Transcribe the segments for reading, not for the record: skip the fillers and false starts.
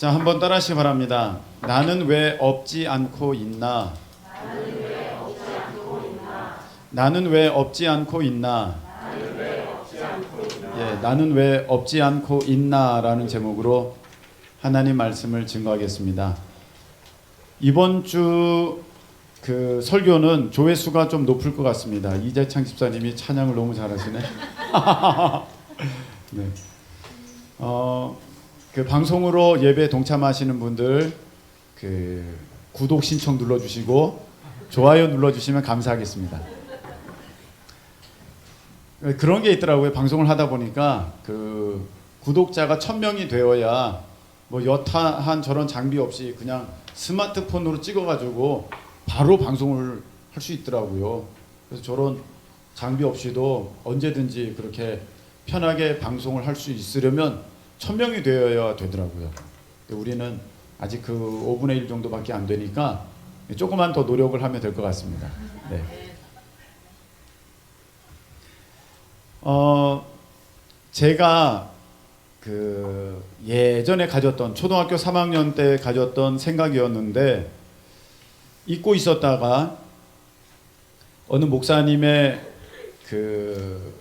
자, 한번 따라하시기 바랍니다. 나는 왜 없지 않고 있나? 나는 왜 없지 않고 있나? 예, 나는 왜 없지 않고 있나라는 제목으로 하나님 말씀을 증거하겠습니다. 이번 주 그 설교는 조회수가 좀 높을 것 같습니다. 이재창 집사님이 찬양을 너무 잘하시네. 네. 그 방송으로 예배 동참하시는 분들 그 구독 신청 눌러주시고 좋아요 눌러주시면 감사하겠습니다. 그런 게 있더라고요. 방송을 하다 보니까 그 구독자가 1000명이 되어야 뭐 여타한 저런 장비 없이 그냥 스마트폰으로 찍어가지고 바로 방송을 할 수 있더라고요. 그래서 저런 장비 없이도 언제든지 그렇게 편하게 방송을 할 수 있으려면 1000명이 되어야 되더라고요. 우리는 아직 그 5분의 1 정도밖에 안 되니까 조금만 더 노력을 하면 될 것 같습니다. 네. 제가 그 예전에 가졌던 초등학교 3학년 때 가졌던 생각이었는데 잊고 있었다가 어느 목사님의 그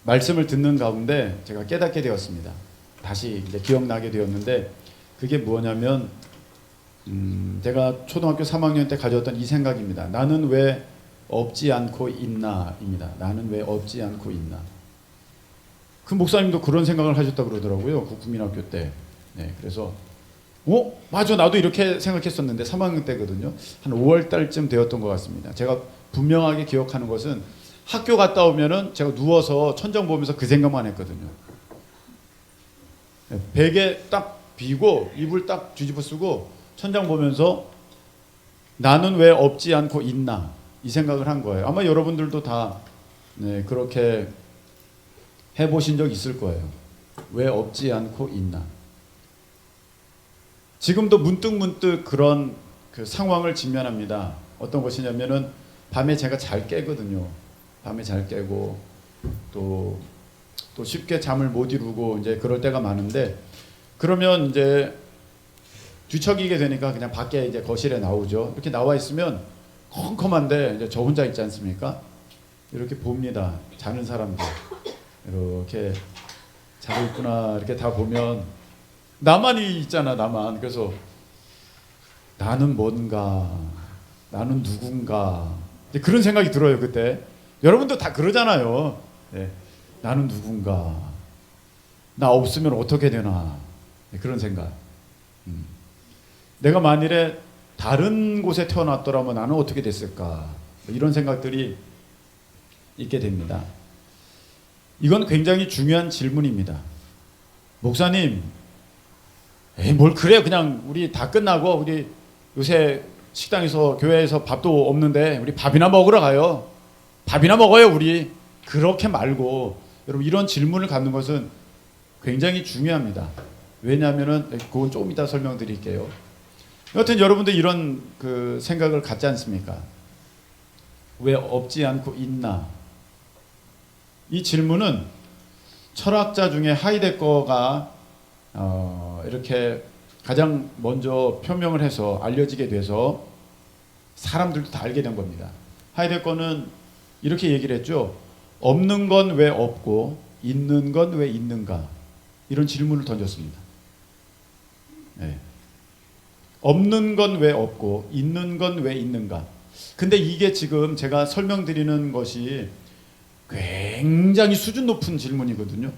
말씀을 듣는 가운데 제가 깨닫게 되었습니다. 다시 이제 기억나게 되었는데 그게 뭐냐면 제가 초등학교 3학년 때 가졌던 이 생각입니다. 나는 왜 없지 않고 있나입니다. 나는 왜 없지 않고 있나. 그 목사님도 그런 생각을 하셨다 그러더라고요. 그 국민학교 때. 네, 그래서 맞아, 나도 이렇게 생각했었는데 3학년 때거든요. 한 5월 달쯤 되었던 것 같습니다. 제가 분명하게 기억하는 것은 학교 갔다 오면은 제가 누워서 천장 보면서 그 생각만 했거든요. 네, 베개 딱 비고 이불 딱 뒤집어 쓰고 천장 보면서 나는 왜 없지 않고 있나 이 생각을 한 거예요. 아마 여러분들도 다 네, 그렇게 해보신 적 있을 거예요. 왜 없지 않고 있나. 지금도 문득문득 그런 그 상황을 직면합니다. 어떤 것이냐면은 밤에 제가 잘 깨거든요. 밤에 잘 깨고 또 쉽게 잠을 못 이루고 이제 그럴 때가 많은데 그러면 이제 뒤척이게 되니까 그냥 밖에 이제 거실에 나오죠. 이렇게 나와 있으면 컴컴한데 이제 저 혼자 있지 않습니까? 이렇게 봅니다. 자는 사람들 이렇게 자고 있구나 이렇게 다 보면 나만이 있잖아, 나만. 그래서 나는 뭔가, 나는 누군가 그런 생각이 들어요. 그때 여러분도 다 그러잖아요. 네. 나는 누군가, 나 없으면 어떻게 되나, 네, 그런 생각. 내가 만일에 다른 곳에 태어났더라면 나는 어떻게 됐을까, 이런 생각들이 있게 됩니다. 이건 굉장히 중요한 질문입니다. 목사님, 뭘 그래, 그냥 우리 다 끝나고 우리 요새 식당에서 교회에서 밥도 없는데 우리 밥이나 먹으러 가요. 밥이나 먹어요 우리. 그렇게 말고 여러분 이런 질문을 갖는 것은 굉장히 중요합니다. 왜냐하면은 그건 조금 이따 설명드릴게요. 여하튼 여러분들 이런 그 생각을 갖지 않습니까? 왜 없지 않고 있나? 이 질문은 철학자 중에 하이데거가 이렇게 가장 먼저 표명을 해서 알려지게 돼서 사람들도 다 알게 된 겁니다. 하이데거는 이렇게 얘기를 했죠. 없는 건 왜 없고 있는 건 왜 있는가? 이런 질문을 던졌습니다. 네. 없는 건 왜 없고 있는 건 왜 있는가? 근데 이게 지금 제가 설명드리는 것이 굉장히 수준 높은 질문이거든요.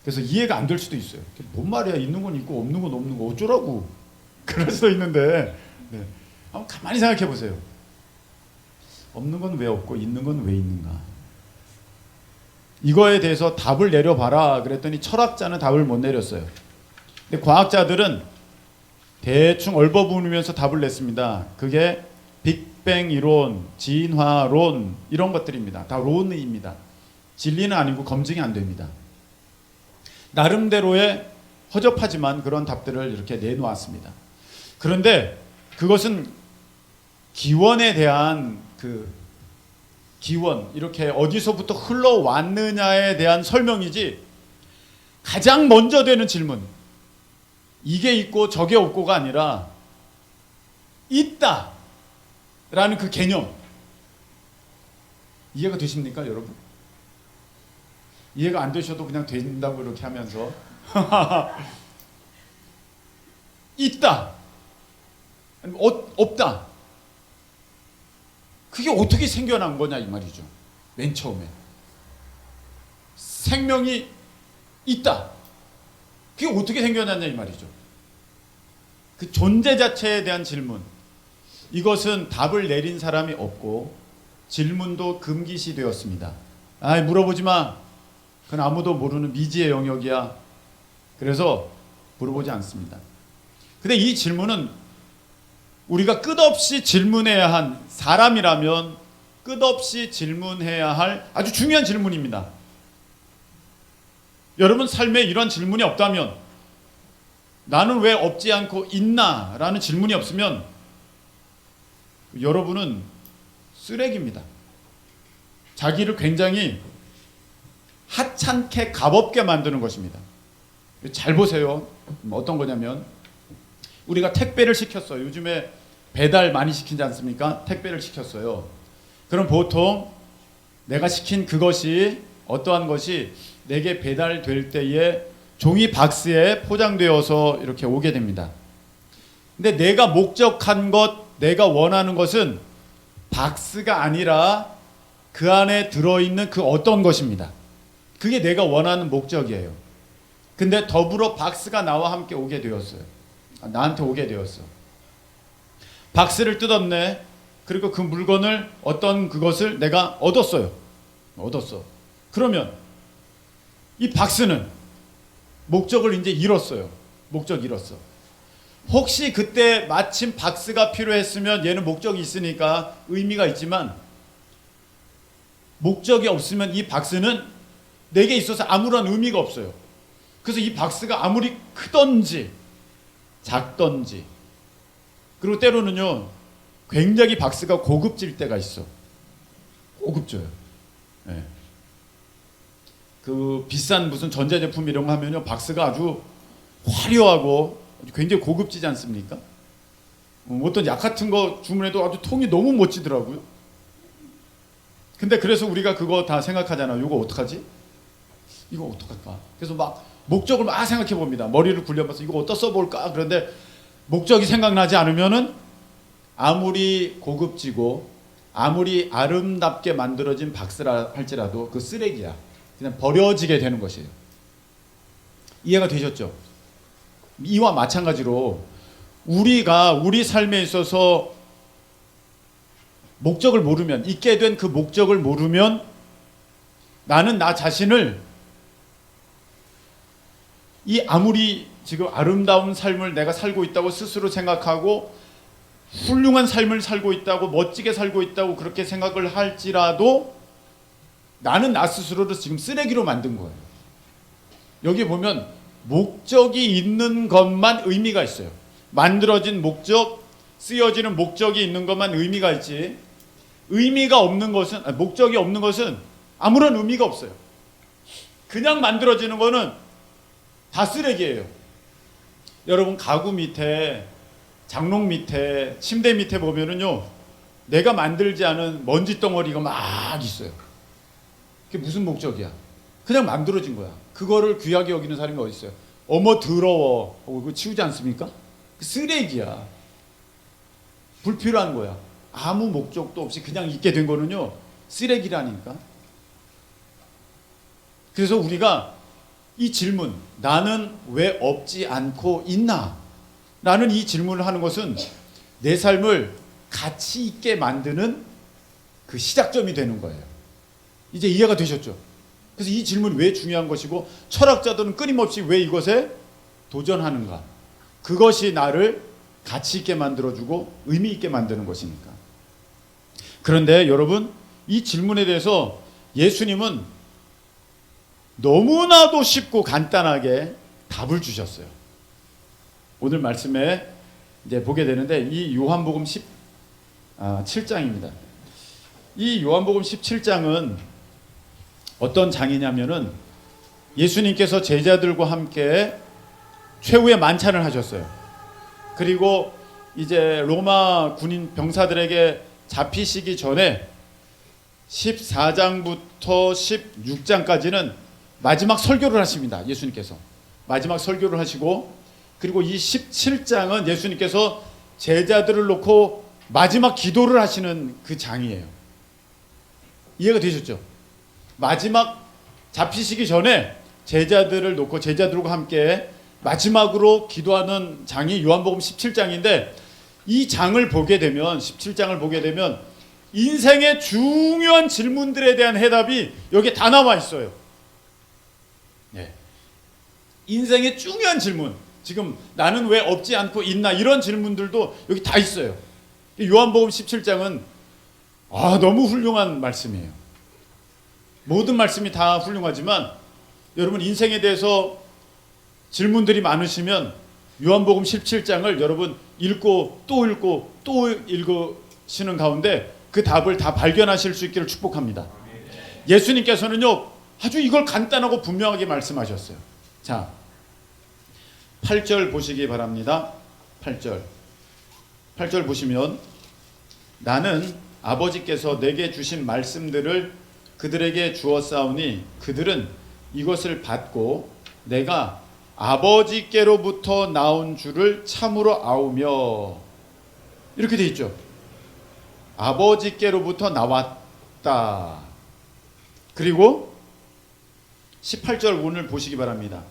그래서 이해가 안 될 수도 있어요. 뭔 말이야, 있는 건 있고 없는 건 없는 거 어쩌라고 그럴 수도 있는데 네. 한번 가만히 생각해 보세요. 없는 건 왜 없고 있는 건 왜 있는가. 이거에 대해서 답을 내려봐라 그랬더니 철학자는 답을 못 내렸어요. 근데 과학자들은 대충 얼버무리면서 답을 냈습니다. 그게 빅뱅 이론, 진화론 이런 것들입니다. 다 론입니다. 진리는 아니고 검증이 안 됩니다. 나름대로의 허접하지만 그런 답들을 이렇게 내놓았습니다. 그런데 그것은 기원에 대한 그 기원, 이렇게 어디서부터 흘러왔느냐에 대한 설명이지 가장 먼저 되는 질문, 이게 있고 저게 없고가 아니라 있다 라는 그 개념, 이해가 되십니까 여러분? 이해가 안 되셔도 그냥 된다고 이렇게 하면서 있다, 없다, 그게 어떻게 생겨난 거냐 이 말이죠. 맨 처음에 생명이 있다, 그게 어떻게 생겨났냐 이 말이죠. 그 존재 자체에 대한 질문, 이것은 답을 내린 사람이 없고 질문도 금기시 되었습니다. 물어보지 마, 그건 아무도 모르는 미지의 영역이야. 그래서 물어보지 않습니다. 근데 이 질문은 우리가 끝없이 질문해야 한, 사람이라면 끝없이 질문해야 할 아주 중요한 질문입니다. 여러분 삶에 이런 질문이 없다면, 나는 왜 없지 않고 있나? 라는 질문이 없으면 여러분은 쓰레기입니다. 자기를 굉장히 하찮게 값없게 만드는 것입니다. 잘 보세요. 어떤 거냐면, 우리가 택배를 시켰어요. 요즘에 배달 많이 시키지 않습니까? 택배를 시켰어요. 그럼 보통 내가 시킨 그것이, 어떠한 것이 내게 배달될 때에 종이 박스에 포장되어서 이렇게 오게 됩니다. 근데 내가 목적한 것, 내가 원하는 것은 박스가 아니라 그 안에 들어있는 그 어떤 것입니다. 그게 내가 원하는 목적이에요. 근데 더불어 박스가 나와 함께 오게 되었어요. 나한테 오게 되었어. 박스를 뜯었네. 그리고 그 물건을, 어떤 그것을 내가 얻었어요. 얻었어. 그러면 이 박스는 목적을 이제 잃었어요. 목적 잃었어. 혹시 그때 마침 박스가 필요했으면 얘는 목적이 있으니까 의미가 있지만, 목적이 없으면 이 박스는 내게 있어서 아무런 의미가 없어요. 그래서 이 박스가 아무리 크던지 작던지, 그리고 때로는요 굉장히 박스가 고급질 때가 있어. 고급져요. 네. 그 비싼 무슨 전자제품 이런 거 하면요 박스가 아주 화려하고 굉장히 고급지지 않습니까? 어떤 약 같은 거 주문해도 아주 통이 너무 멋지더라고요. 근데 그래서 우리가 그거 다 생각하잖아요. 이거 어떡하지? 이거 어떡할까? 그래서 막 목적을 막 생각해 봅니다. 머리를 굴려봐서 이거 어디다 써볼까? 그런데 목적이 생각나지 않으면은 아무리 고급지고 아무리 아름답게 만들어진 박스라 할지라도 그 쓰레기야. 그냥 버려지게 되는 것이에요. 이해가 되셨죠? 이와 마찬가지로 우리가 우리 삶에 있어서 목적을 모르면, 있게 된 그 목적을 모르면 나는 나 자신을 이 아무리 지금 아름다운 삶을 내가 살고 있다고 스스로 생각하고 훌륭한 삶을 살고 있다고, 멋지게 살고 있다고 그렇게 생각을 할지라도 나는 나 스스로를 지금 쓰레기로 만든 거예요. 여기 보면 목적이 있는 것만 의미가 있어요. 만들어진 목적, 쓰여지는 목적이 있는 것만 의미가 있지, 의미가 없는 것은, 목적이 없는 것은 아무런 의미가 없어요. 그냥 만들어지는 거는 다 쓰레기예요. 여러분 가구 밑에, 장롱 밑에, 침대 밑에 보면은요 내가 만들지 않은 먼지 덩어리가 막 있어요. 그게 무슨 목적이야? 그냥 만들어진 거야. 그거를 귀하게 여기는 사람이 어디 있어요? 어머 더러워. 그거 치우지 않습니까? 쓰레기야. 불필요한 거야. 아무 목적도 없이 그냥 있게 된 거는요 쓰레기라니까. 그래서 우리가 이 질문, 나는 왜 없지 않고 있나? 라는 이 질문을 하는 것은 내 삶을 가치 있게 만드는 그 시작점이 되는 거예요. 이제 이해가 되셨죠? 그래서 이 질문이 왜 중요한 것이고, 철학자들은 끊임없이 왜 이것에 도전하는가? 그것이 나를 가치 있게 만들어주고 의미 있게 만드는 것이니까. 그런데 여러분, 이 질문에 대해서 예수님은 너무나도 쉽고 간단하게 답을 주셨어요. 오늘 말씀에 이제 보게 되는데, 이 요한복음 17장입니다. 이 요한복음 17장은 어떤 장이냐면은 예수님께서 제자들과 함께 최후의 만찬을 하셨어요. 그리고 이제 로마 군인 병사들에게 잡히시기 전에 14장부터 16장까지는 마지막 설교를 하십니다. 예수님께서 마지막 설교를 하시고, 그리고 이 17장은 예수님께서 제자들을 놓고 마지막 기도를 하시는 그 장이에요. 이해가 되셨죠? 마지막 잡히시기 전에 제자들을 놓고 제자들과 함께 마지막으로 기도하는 장이 요한복음 17장인데, 이 장을 보게 되면 17장을 보게 되면 인생의 중요한 질문들에 대한 해답이 여기에 다 나와 있어요. 네. 인생의 중요한 질문, 지금 나는 왜 없지 않고 있나, 이런 질문들도 여기 다 있어요. 요한복음 17장은 너무 훌륭한 말씀이에요. 모든 말씀이 다 훌륭하지만 여러분 인생에 대해서 질문들이 많으시면 요한복음 17장을 여러분 읽고 또 읽으시는 가운데 그 답을 다 발견하실 수 있기를 축복합니다. 예수님께서는요 아주 이걸 간단하고 분명하게 말씀하셨어요. 자, 8절 보시기 바랍니다. 8절 보시면, 나는 아버지께서 내게 주신 말씀들을 그들에게 주었사오니 그들은 이것을 받고 내가 아버지께로부터 나온 줄을 참으로 아우며, 이렇게 돼 있죠. 아버지께로부터 나왔다. 그리고 18절 오늘 보시기 바랍니다.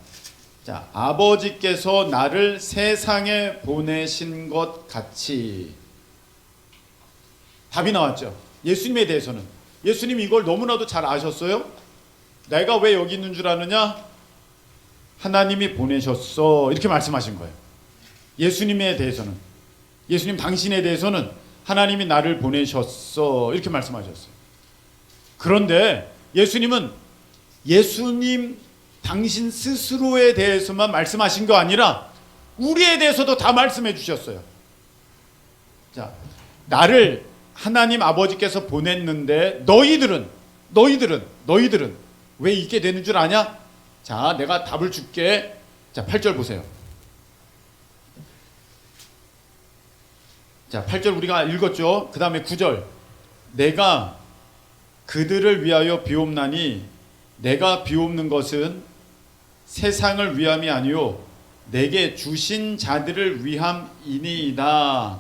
자, 아버지께서 나를 세상에 보내신 것 같이. 답이 나왔죠. 예수님에 대해서는. 예수님이 이걸 너무나도 잘 아셨어요. 내가 왜 여기 있는 줄 아느냐? 하나님이 보내셨어. 이렇게 말씀하신 거예요. 예수님에 대해서는, 예수님 당신에 대해서는 하나님이 나를 보내셨어. 이렇게 말씀하셨어요. 그런데 예수님은 예수님 당신 스스로에 대해서만 말씀하신 거 아니라 우리에 대해서도 다 말씀해 주셨어요. 자, 나를 하나님 아버지께서 보냈는데 너희들은 왜 있게 되는 줄 아냐? 자, 내가 답을 줄게. 자, 8절 보세요. 자, 8절 우리가 읽었죠. 그 다음에 9절. 내가 그들을 위하여 비옵나니 내가 비옵는 것은 세상을 위함이 아니요 내게 주신 자들을 위함이니이다.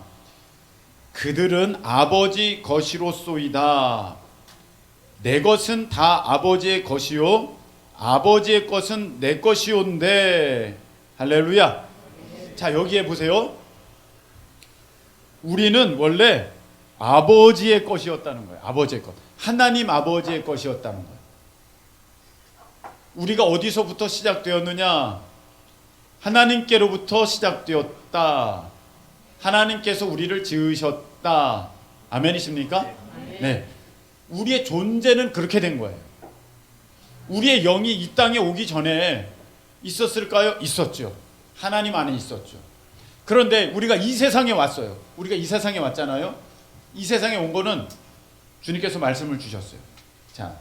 그들은 아버지 것이로소이다. 내 것은 다 아버지의 것이요 아버지의 것은 내 것이온데. 할렐루야. 자, 여기에 보세요. 우리는 원래 아버지의 것이었다는 거예요. 아버지의 것. 하나님 아버지의 것이었다는 거예요. 우리가 어디서부터 시작되었느냐? 하나님께로부터 시작되었다. 하나님께서 우리를 지으셨다. 아멘이십니까? 네. 우리의 존재는 그렇게 된 거예요. 우리의 영이 이 땅에 오기 전에 있었을까요? 있었죠. 하나님 안에 있었죠. 그런데 우리가 이 세상에 왔어요. 우리가 이 세상에 왔잖아요. 이 세상에 온 거는 주님께서 말씀을 주셨어요. 자,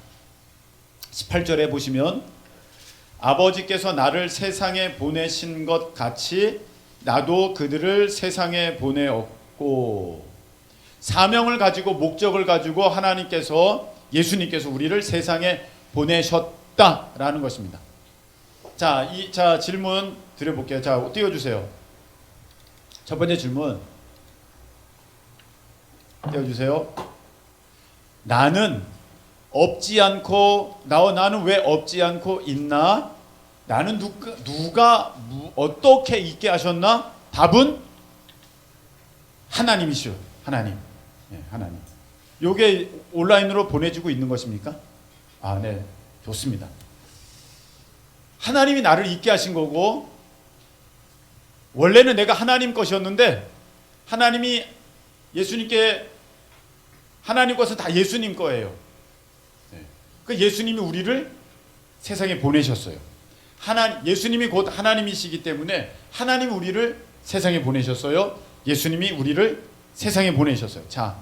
18절에 보시면 아버지께서 나를 세상에 보내신 것 같이 나도 그들을 세상에 보내었고, 사명을 가지고 목적을 가지고 하나님께서, 예수님께서 우리를 세상에 보내셨다라는 것입니다. 자, 질문 드려볼게요. 자, 띄워주세요. 첫 번째 질문 띄워주세요. 나는 없지 않고 나는 왜 없지 않고 있나? 나는 누가 어떻게 있게 하셨나? 답은 하나님이시오. 하나님. 네, 하나님. 요게 온라인으로 보내지고 있는 것입니까? 아, 네. 좋습니다. 하나님이 나를 있게 하신 거고, 원래는 내가 하나님 것이었는데 하나님이 예수님께, 하나님 것은 다 예수님 거예요. 네. 그 예수님이 우리를 세상에 보내셨어요. 예수님이 곧 하나님이시기 때문에 하나님이 우리를 세상에 보내셨어요. 예수님이 우리를 세상에 보내셨어요. 자,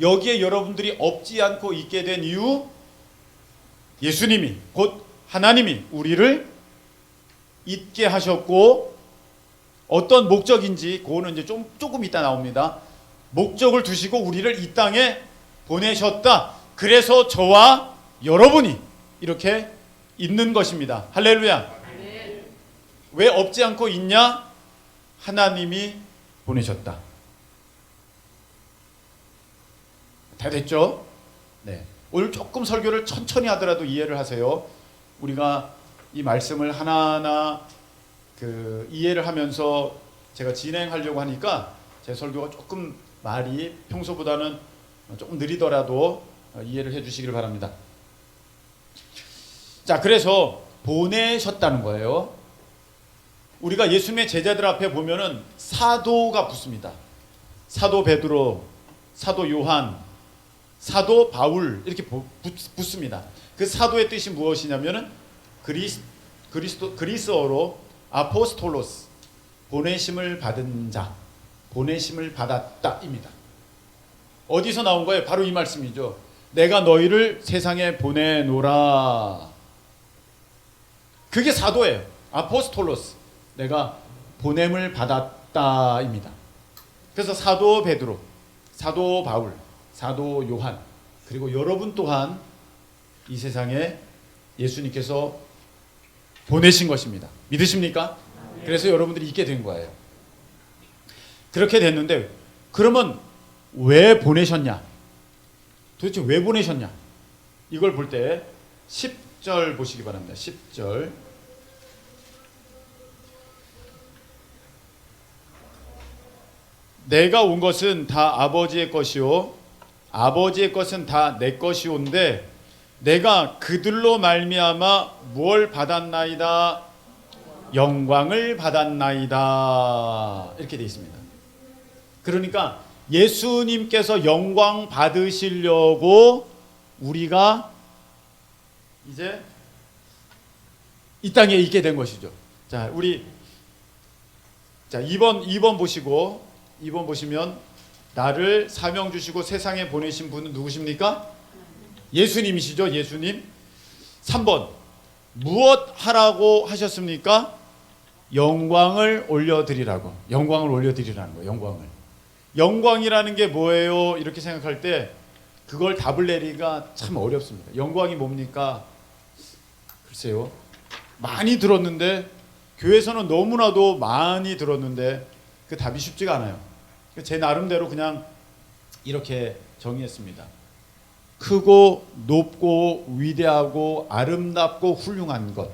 여기에 여러분들이 없지 않고 있게 된 이유, 예수님이 곧 하나님이 우리를 있게 하셨고 어떤 목적인지 그거는 이제 조금 이따 나옵니다. 목적을 두시고 우리를 이 땅에 보내셨다. 그래서 저와 여러분이 이렇게 있는 것입니다. 할렐루야. 왜 없지 않고 있냐? 하나님이 보내셨다. 다 됐죠? 네. 오늘 조금 설교를 천천히 하더라도 이해를 하세요. 우리가 이 말씀을 하나하나 이해를 하면서 제가 진행하려고 하니까 제 설교가 조금 말이 평소보다는 조금 느리더라도 이해를 해주시기를 바랍니다. 자, 그래서 보내셨다는 거예요. 우리가 예수님의 제자들 앞에 보면은 사도가 붙습니다. 사도 베드로, 사도 요한, 사도 바울 이렇게 붙습니다. 그 사도의 뜻이 무엇이냐면은 그리스어로 아포스톨로스, 보내심을 받은 자, 보내심을 받았다입니다. 어디서 나온 거예요? 바로 이 말씀이죠. 내가 너희를 세상에 보내노라. 그게 사도예요. 아포스톨로스, 내가 보냄을 받았다입니다. 그래서 사도 베드로, 사도 바울, 사도 요한, 그리고 여러분 또한 이 세상에 예수님께서 보내신 것입니다. 믿으십니까? 그래서 여러분들이 있게 된 거예요. 그렇게 됐는데 그러면 왜 보내셨냐? 도대체 왜 보내셨냐? 이걸 볼 때 10절 보시기 바랍니다. 10절. 내가 온 것은 다 아버지의 것이요 아버지의 것은 다 내 것이온데 내가 그들로 말미암아 무엇을 받았나이다? 영광을 받았나이다. 이렇게 되어 있습니다. 그러니까 예수님께서 영광 받으시려고 우리가 이제 이 땅에 있게 된 것이죠. 자, 우리 2번 보시고 2번 보시면 나를 사명 주시고 세상에 보내신 분은 누구십니까? 예수님이시죠. 예수님. 3번 무엇 하라고 하셨습니까? 영광을 올려드리라고. 영광을 올려드리라는 거예요. 영광이라는 게 뭐예요? 이렇게 생각할 때 그걸 답을 내리기가 참 어렵습니다. 영광이 뭡니까? 글쎄요. 많이 들었는데 교회에서는 너무나도 많이 들었는데 그 답이 쉽지가 않아요. 제 나름대로 그냥 이렇게 정의했습니다. 크고 높고 위대하고 아름답고 훌륭한 것.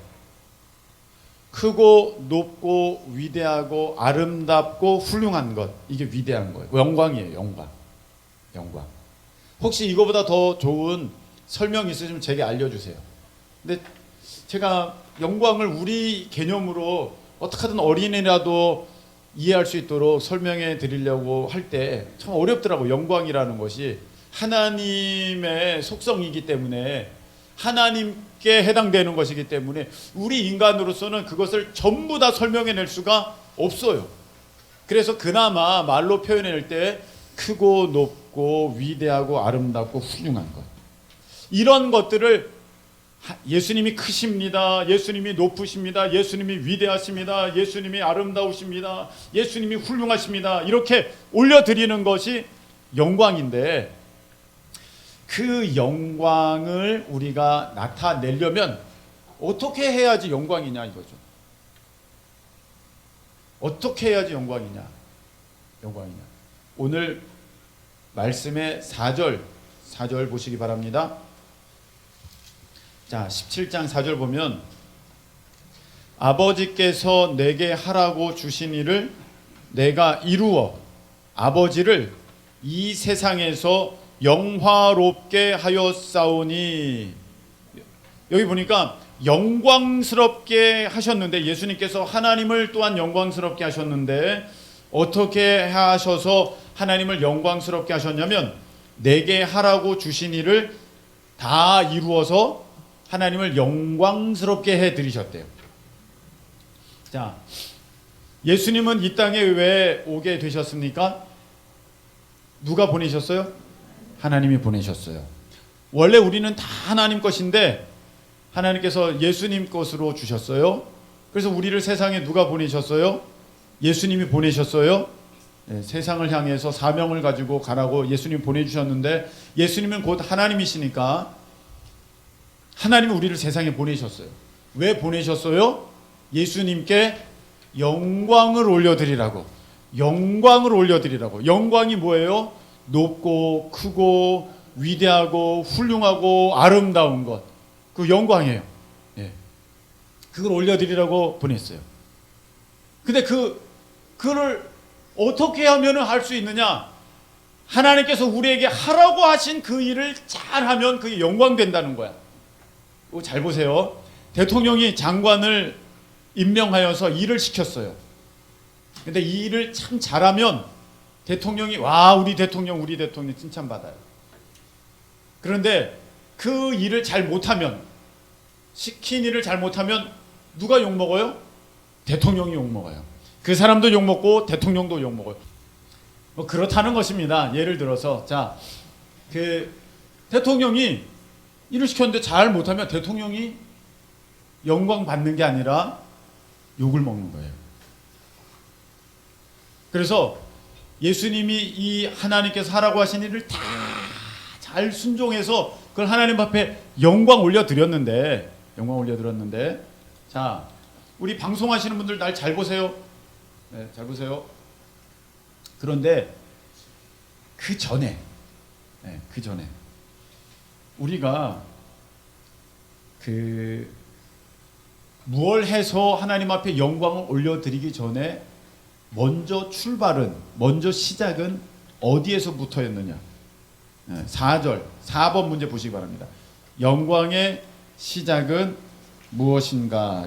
크고 높고 위대하고 아름답고 훌륭한 것. 이게 위대한 거예요. 영광이에요. 영광. 혹시 이거보다 더 좋은 설명 있으시면 제게 알려주세요. 근데 제가 영광을 우리 개념으로 어떻게든 어린이라도 이해할 수 있도록 설명해 드리려고 할 때 참 어렵더라고요. 영광이라는 것이 하나님의 속성이기 때문에 하나님께 해당되는 것이기 때문에 우리 인간으로서는 그것을 전부 다 설명해낼 수가 없어요. 그래서 그나마 말로 표현해낼 때 크고 높고 위대하고 아름답고 훌륭한 것, 이런 것들을 예수님이 크십니다, 예수님이 높으십니다, 예수님이 위대하십니다, 예수님이 아름다우십니다, 예수님이 훌륭하십니다, 이렇게 올려드리는 것이 영광인데 그 영광을 우리가 나타내려면 어떻게 해야지 영광이냐 이거죠. 어떻게 해야지 영광이냐. 오늘 말씀의 4절 보시기 바랍니다. 자, 17장 4절 보면 아버지께서 내게 하라고 주신 일을 내가 이루어 아버지를 이 세상에서 영화롭게 하였사오니. 여기 보니까 영광스럽게 하셨는데 예수님께서 하나님을 또한 영광스럽게 하셨는데 어떻게 하셔서 하나님을 영광스럽게 하셨냐면 내게 하라고 주신 일을 다 이루어서 하나님을 영광스럽게 해드리셨대요. 자, 예수님은 이 땅에 왜 오게 되셨습니까? 누가 보내셨어요? 하나님이 보내셨어요. 원래 우리는 다 하나님 것인데 하나님께서 예수님 것으로 주셨어요. 그래서 우리를 세상에 누가 보내셨어요? 예수님이 보내셨어요. 네, 세상을 향해서 사명을 가지고 가라고 예수님 보내주셨는데, 예수님은 곧 하나님이시니까 하나님이 우리를 세상에 보내셨어요. 왜 보내셨어요? 예수님께 영광을 올려드리라고. 영광을 올려드리라고. 영광이 뭐예요? 높고 크고 위대하고 훌륭하고 아름다운 것, 그 영광이에요. 예. 그걸 올려드리라고 보냈어요. 근데 그를 어떻게 하면 할 수 있느냐? 하나님께서 우리에게 하라고 하신 그 일을 잘하면 그게 영광 된다는 거야. 잘 보세요. 대통령이 장관을 임명하여서 일을 시켰어요. 근데 이 일을 참 잘하면 대통령이 와, 우리 대통령 칭찬받아요. 그런데 그 일을 잘 못하면, 시킨 일을 잘 못하면 누가 욕먹어요? 대통령이 욕먹어요. 그 사람도 욕먹고 대통령도 욕먹어요. 뭐 그렇다는 것입니다. 예를 들어서 자, 그 대통령이 일을 시켰는데 잘 못하면 대통령이 영광 받는 게 아니라 욕을 먹는 거예요. 그래서 예수님이 이 하나님께서 하라고 하신 일을 다 잘 순종해서 그걸 하나님 앞에 영광 올려드렸는데, 자, 우리 방송하시는 분들 날 잘 보세요. 네, 잘 보세요. 그런데 그 전에 우리가 무얼 해서 하나님 앞에 영광을 올려드리기 전에 먼저 시작은 어디에서부터였느냐? 4번 문제 보시기 바랍니다. 영광의 시작은 무엇인가?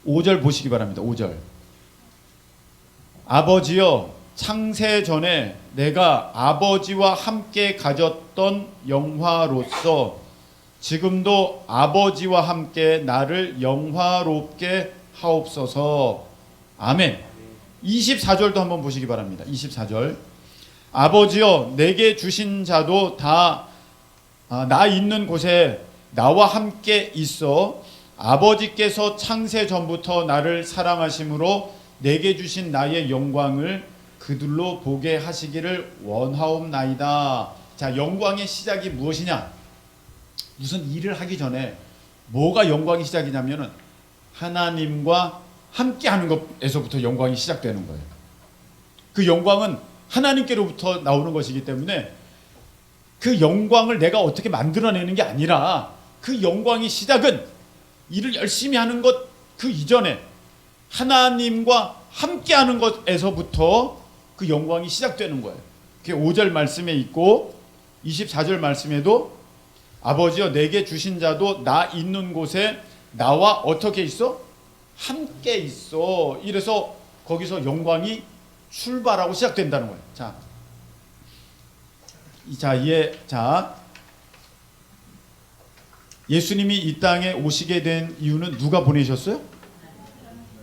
5절 보시기 바랍니다. 5절. 아버지여, 창세 전에 내가 아버지와 함께 가졌던 영화로서 지금도 아버지와 함께 나를 영화롭게 하옵소서. 아멘. 24절도 한번 보시기 바랍니다. 24절. 아버지여, 내게 주신 자도 다 나 있는 곳에 나와 함께 있어 아버지께서 창세 전부터 나를 사랑하심으로 내게 주신 나의 영광을 그들로 보게 하시기를 원하옵나이다. 자, 영광의 시작이 무엇이냐? 무슨 일을 하기 전에 뭐가 영광의 시작이냐면은 하나님과 함께하는 것에서부터 영광이 시작되는 거예요. 그 영광은 하나님께로부터 나오는 것이기 때문에 그 영광을 내가 어떻게 만들어내는 게 아니라 그 영광의 시작은 일을 열심히 하는 것 그 이전에 하나님과 함께하는 것에서부터 그 영광이 시작되는 거예요. 그게 5절 말씀에 있고 24절 말씀에도 아버지여, 내게 주신 자도 나 있는 곳에 나와 어떻게 있어? 함께 있어. 이래서 거기서 영광이 출발하고 시작된다는 거예요. 예수님이 이 땅에 오시게 된 이유는 누가 보내셨어요?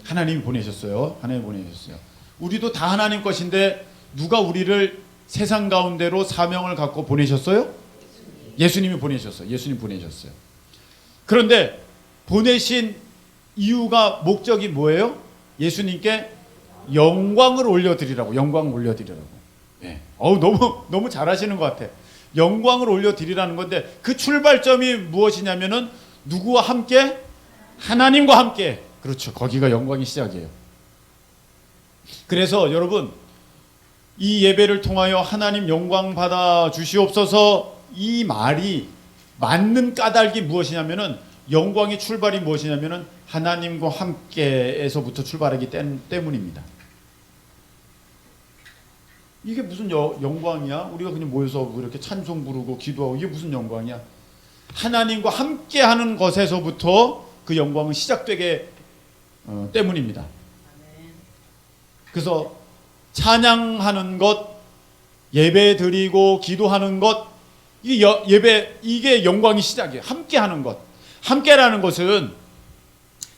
하나님이 보내셨어요. 우리도 다 하나님 것인데 누가 우리를 세상 가운데로 사명을 갖고 보내셨어요? 예수님이 보내셨어요. 그런데 보내신 이유가, 목적이 뭐예요? 예수님께 영광을 올려드리라고. 네. 너무 잘하시는 것 같아. 영광을 올려드리라는 건데 그 출발점이 무엇이냐면은 누구와 함께? 하나님과 함께. 그렇죠. 거기가 영광의 시작이에요. 그래서 여러분, 이 예배를 통하여 하나님 영광 받아 주시옵소서, 이 말이 맞는 까닭이 무엇이냐면은, 영광의 출발이 무엇이냐면은 하나님과 함께에서부터 출발하기 때문입니다. 이게 무슨 영광이야? 우리가 그냥 모여서 이렇게 찬송 부르고 기도하고 이게 무슨 영광이야? 하나님과 함께하는 것에서부터 그 영광은 시작되게 때문입니다. 그래서 찬양하는 것, 예배 드리고 기도하는 것, 이게 영광의 시작이에요. 함께하는 것. 함께라는 것은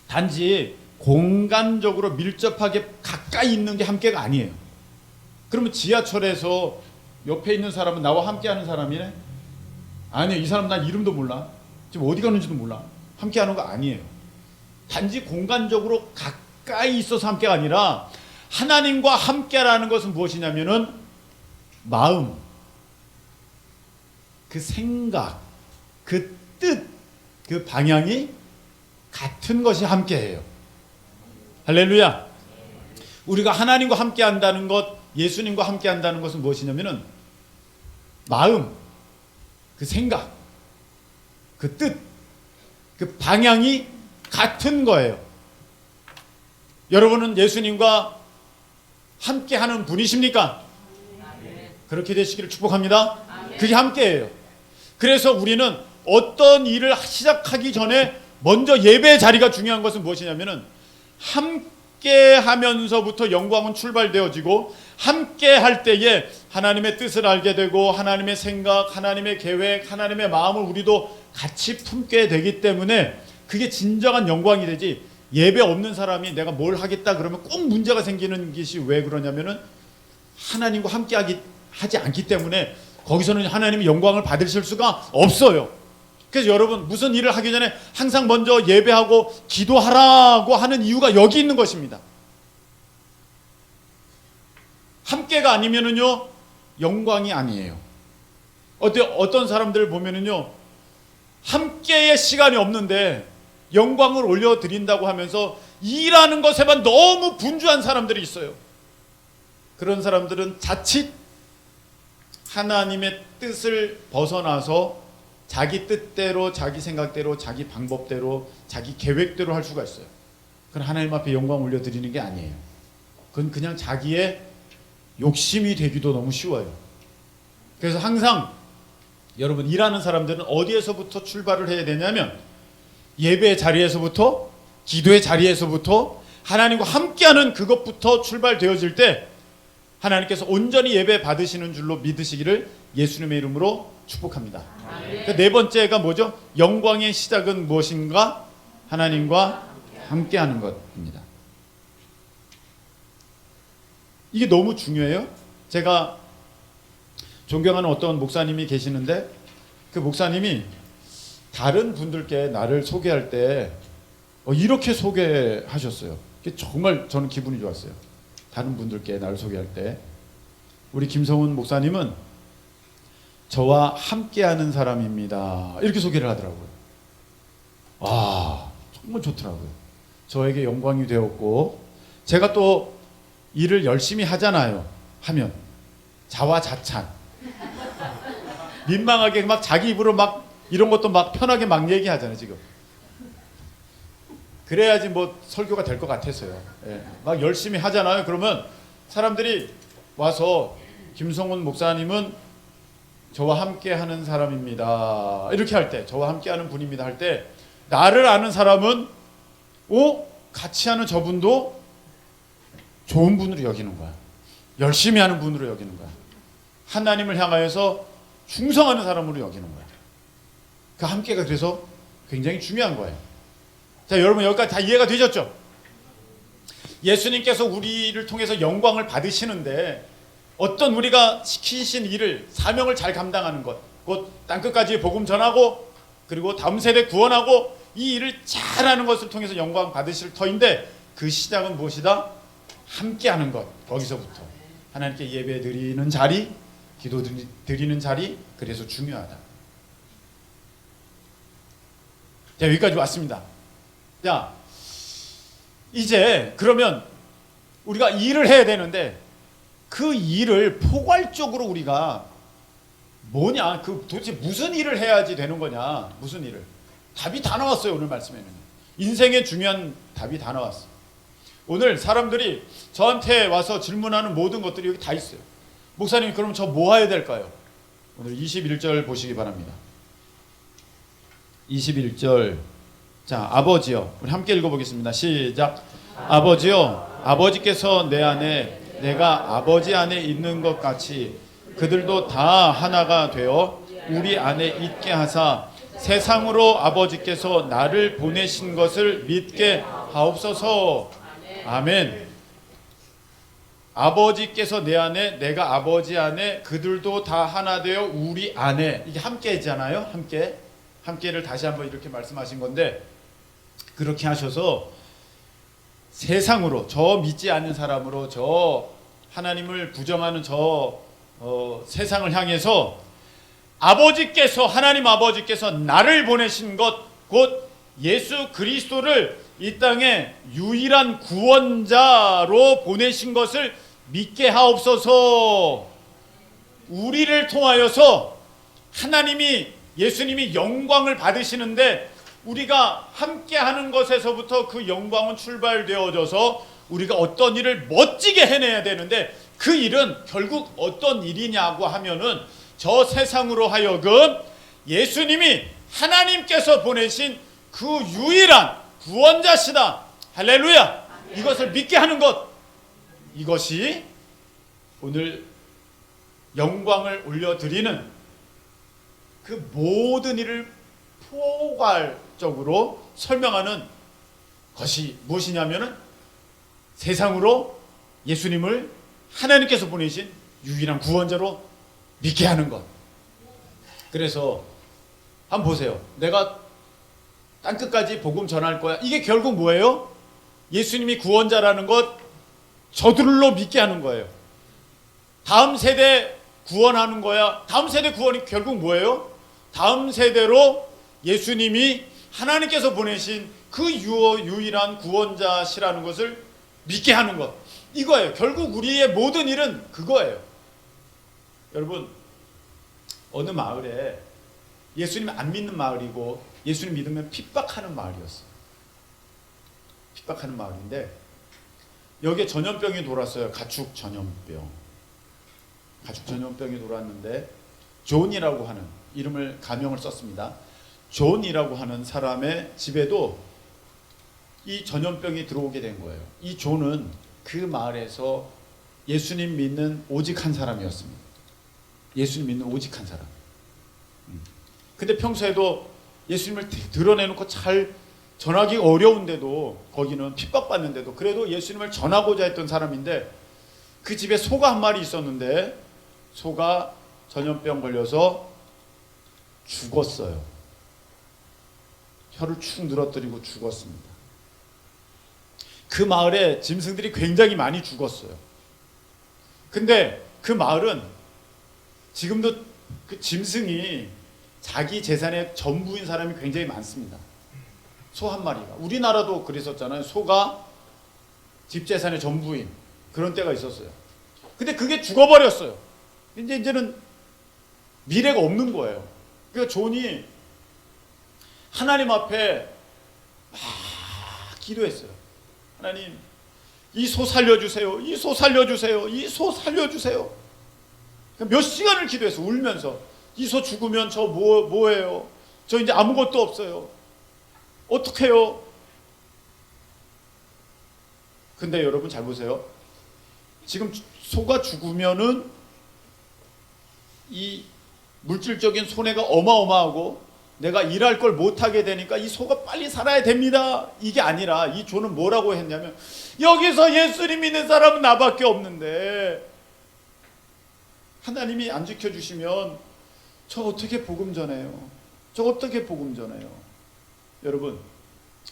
단지 공간적으로 밀접하게 가까이 있는 게 함께가 아니에요. 그러면 지하철에서 옆에 있는 사람은 나와 함께하는 사람이네? 아니요, 이 사람 난 이름도 몰라. 지금 어디 가는지도 몰라. 함께하는 거 아니에요. 단지 공간적으로 가까이 있어서 함께가 아니라 하나님과 함께라는 것은 무엇이냐면은 마음, 그 생각, 그 뜻, 그 방향이 같은 것이 함께해요. 할렐루야. 우리가 하나님과 함께한다는 것, 예수님과 함께한다는 것은 무엇이냐면은 마음, 그 생각, 그 뜻, 그 방향이 같은 거예요. 여러분은 예수님과 함께하는 분이십니까? 그렇게 되시기를 축복합니다. 그게 함께예요. 그래서 우리는 어떤 일을 시작하기 전에 먼저 예배 자리가 중요한 것은 무엇이냐면은 함께 하면서부터 영광은 출발되어지고 함께 할 때에 하나님의 뜻을 알게 되고 하나님의 생각, 하나님의 계획, 하나님의 마음을 우리도 같이 품게 되기 때문에 그게 진정한 영광이 되지, 예배 없는 사람이 내가 뭘 하겠다 그러면 꼭 문제가 생기는 것이 왜 그러냐면은 하나님과 함께 하지 않기 때문에 거기서는 하나님의 영광을 받으실 수가 없어요. 그래서 여러분 무슨 일을 하기 전에 항상 먼저 예배하고 기도하라고 하는 이유가 여기 있는 것입니다. 함께가 아니면은요 영광이 아니에요. 어떤 사람들을 보면은요 함께의 시간이 없는데 영광을 올려드린다고 하면서 일하는 것에만 너무 분주한 사람들이 있어요. 그런 사람들은 자칫 하나님의 뜻을 벗어나서 자기 뜻대로, 자기 생각대로, 자기 방법대로, 자기 계획대로 할 수가 있어요. 그건 하나님 앞에 영광 올려드리는 게 아니에요. 그건 그냥 자기의 욕심이 되기도 너무 쉬워요. 그래서 항상 여러분 일하는 사람들은 어디에서부터 출발을 해야 되냐면 예배의 자리에서부터, 기도의 자리에서부터 하나님과 함께하는 그것부터 출발되어질 때 하나님께서 온전히 예배 받으시는 줄로 믿으시기를 예수님의 이름으로 축복합니다. 그러니까 네 번째가 뭐죠? 영광의 시작은 무엇인가? 하나님과 함께하는 것입니다. 이게 너무 중요해요. 제가 존경하는 어떤 목사님이 계시는데 그 목사님이 다른 분들께 나를 소개할 때 이렇게 소개하셨어요. 정말 저는 기분이 좋았어요. 다른 분들께 나를 소개할 때 우리 김성훈 목사님은 저와 함께하는 사람입니다. 이렇게 소개를 하더라고요. 정말 좋더라고요. 저에게 영광이 되었고 제가 또 일을 열심히 하잖아요. 하면 자화자찬 민망하게 막 자기 입으로 막 이런 것도 막 편하게 막 얘기하잖아요. 지금 그래야지 뭐 설교가 될 것 같아서요. 예. 막 열심히 하잖아요. 그러면 사람들이 와서 김성훈 목사님은 저와 함께 하는 사람입니다. 이렇게 할 때, 저와 함께 하는 분입니다 할 때 나를 아는 사람은 같이 하는 저분도 좋은 분으로 여기는 거야. 열심히 하는 분으로 여기는 거야. 하나님을 향하여서 충성하는 사람으로 여기는 거야. 그 함께가 그래서 굉장히 중요한 거예요. 자, 여러분 여기까지 다 이해가 되셨죠? 예수님께서 우리를 통해서 영광을 받으시는데 어떤 우리가 시키신 일을, 사명을 잘 감당하는 것, 곧 땅끝까지 복음 전하고 그리고 다음 세대 구원하고 이 일을 잘하는 것을 통해서 영광 받으실 터인데 그 시작은 무엇이다? 함께하는 것. 거기서부터 하나님께 예배 드리는 자리, 기도 드리는 자리, 그래서 중요하다. 자, 여기까지 왔습니다. 자, 이제 그러면 우리가 일을 해야 되는데 그 일을 포괄적으로 우리가 뭐냐, 도대체 무슨 일을 해야지 되는 거냐, 무슨 일을. 답이 다 나왔어요. 오늘 말씀에는 인생의 중요한 답이 다 나왔어요. 오늘 사람들이 저한테 와서 질문하는 모든 것들이 여기 다 있어요. 목사님 그럼 저 뭐 해야 될까요? 오늘 21절 보시기 바랍니다. 21절. 자, 아버지여, 우리 함께 읽어보겠습니다. 시작. 아버지여, 아버지께서 내 안에 내가 아버지 안에 있는 것 같이 그들도 다 하나가 되어 우리 안에 있게 하사 세상으로 아버지께서 나를 보내신 것을 믿게 하옵소서. 아멘. 아버지께서 내 안에, 내가 아버지 안에, 그들도 다 하나 되어 우리 안에. 이게 함께잖아요. 함께를 다시 한번 이렇게 말씀하신 건데 그렇게 하셔서 세상으로, 저 믿지 않는 사람으로, 저 하나님을 부정하는 세상을 향해서 하나님 아버지께서 나를 보내신 것, 곧 예수 그리스도를 이 땅에 유일한 구원자로 보내신 것을 믿게 하옵소서. 우리를 통하여서 예수님이 영광을 받으시는데, 우리가 함께 하는 것에서부터 그 영광은 출발되어져서 우리가 어떤 일을 멋지게 해내야 되는데, 그 일은 결국 어떤 일이냐고 하면은 저 세상으로 하여금 예수님이 하나님께서 보내신 그 유일한 구원자시다, 할렐루야, 이것을 믿게 하는 것, 이것이 오늘 영광을 올려드리는 그 모든 일을 포괄적으로 설명하는 것이 무엇이냐면은 세상으로 예수님을 하나님께서 보내신 유일한 구원자로 믿게 하는 것. 그래서 한번 보세요. 내가 땅끝까지 복음 전할 거야. 이게 결국 뭐예요? 예수님이 구원자라는 것 저들로 믿게 하는 거예요. 다음 세대 구원하는 거야. 다음 세대 구원이 결국 뭐예요? 다음 세대로 예수님이 하나님께서 보내신 그 유일한 구원자시라는 것을 믿게 하는 것, 이거예요. 결국 우리의 모든 일은 그거예요. 여러분, 어느 마을에 예수님 안 믿는 마을이고 예수님 믿으면 핍박하는 마을이었어요. 핍박하는 마을인데 여기에 전염병이 돌았어요. 가축 전염병이 돌았는데 존이라고 하는 이름을 가명을 썼습니다. 존이라고 하는 사람의 집에도 이 전염병이 들어오게 된 거예요. 이 존은 그 마을에서 예수님 믿는 오직 한 사람이었습니다. 예수님 믿는 오직 한 사람. 근데 평소에도 예수님을 드러내놓고 잘 전하기 어려운데도, 거기는 핍박받는데도 그래도 예수님을 전하고자 했던 사람인데, 그 집에 소가 한 마리 있었는데 소가 전염병 걸려서 죽었어요. 혀를 축 늘어뜨리고 죽었습니다. 그 마을에 짐승들이 굉장히 많이 죽었어요. 근데 그 마을은 지금도 그 짐승이 자기 재산의 전부인 사람이 굉장히 많습니다. 소 한 마리가. 우리나라도 그랬었잖아요. 소가 집 재산의 전부인 그런 때가 있었어요. 근데 그게 죽어버렸어요. 이제는 미래가 없는 거예요. 그러니까 존이 하나님 앞에 막 기도했어요. 하나님, 이 소 살려주세요. 이 소 살려주세요. 이 소 살려주세요. 몇 시간을 기도해서 울면서, 이 소 죽으면 저 뭐예요? 저 이제 아무것도 없어요. 어떡해요? 근데 여러분 잘 보세요. 지금 소가 죽으면은 이 물질적인 손해가 어마어마하고 내가 일할 걸 못하게 되니까 이 소가 빨리 살아야 됩니다. 이게 아니라 이 존은 뭐라고 했냐면, 여기서 예수님 믿는 사람은 나밖에 없는데 하나님이 안 지켜주시면 저 어떻게 복음 전해요? 저 어떻게 복음 전해요? 여러분,